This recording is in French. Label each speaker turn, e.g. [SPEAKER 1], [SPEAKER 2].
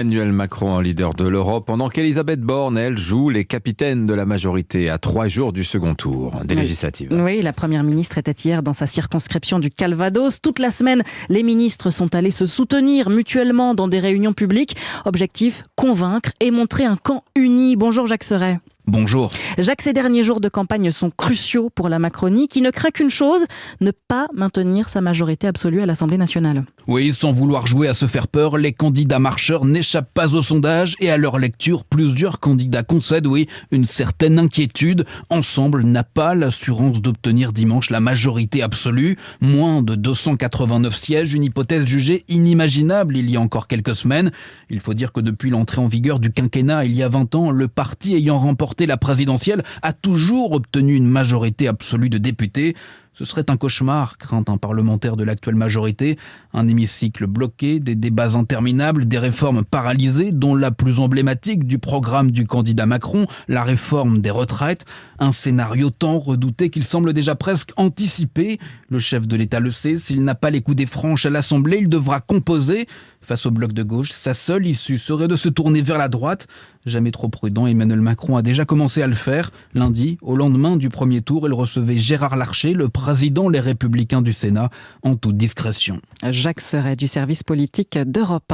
[SPEAKER 1] Emmanuel Macron, leader de l'Europe, pendant qu'Elisabeth Borne, elle, joue les capitaines de la majorité à 3 jours du second tour des législatives.
[SPEAKER 2] Oui, la première ministre était hier dans sa circonscription du Calvados. Toute la semaine, les ministres sont allés se soutenir mutuellement dans des réunions publiques. Objectif, convaincre et montrer un camp uni. Bonjour Jacques Serret.
[SPEAKER 3] Bonjour.
[SPEAKER 2] Jacques, ces derniers jours de campagne sont cruciaux pour la Macronie qui ne craint qu'une chose, ne pas maintenir sa majorité absolue à l'Assemblée nationale.
[SPEAKER 3] Oui, sans vouloir jouer à se faire peur, les candidats marcheurs n'échappent pas au sondage et à leur lecture, plusieurs candidats concèdent, une certaine inquiétude. Ensemble n'a pas l'assurance d'obtenir dimanche la majorité absolue. Moins de 289 sièges, une hypothèse jugée inimaginable il y a encore quelques semaines. Il faut dire que depuis l'entrée en vigueur du quinquennat il y a 20 ans, le parti ayant remporté la présidentielle a toujours obtenu une majorité absolue de députés. Ce serait un cauchemar, craint un parlementaire de l'actuelle majorité. Un hémicycle bloqué, des débats interminables, des réformes paralysées, dont la plus emblématique du programme du candidat Macron, la réforme des retraites. Un scénario tant redouté qu'il semble déjà presque anticipé. Le chef de l'État le sait, s'il n'a pas les coups des franches à l'Assemblée, il devra composer. Face au bloc de gauche, sa seule issue serait de se tourner vers la droite. Jamais trop prudent, Emmanuel Macron a déjà commencé à le faire. Lundi, au lendemain du premier tour, il recevait Gérard Larcher, le président Les Républicains du Sénat, en toute discrétion.
[SPEAKER 2] Jacques Serret du service politique d'Europe 1.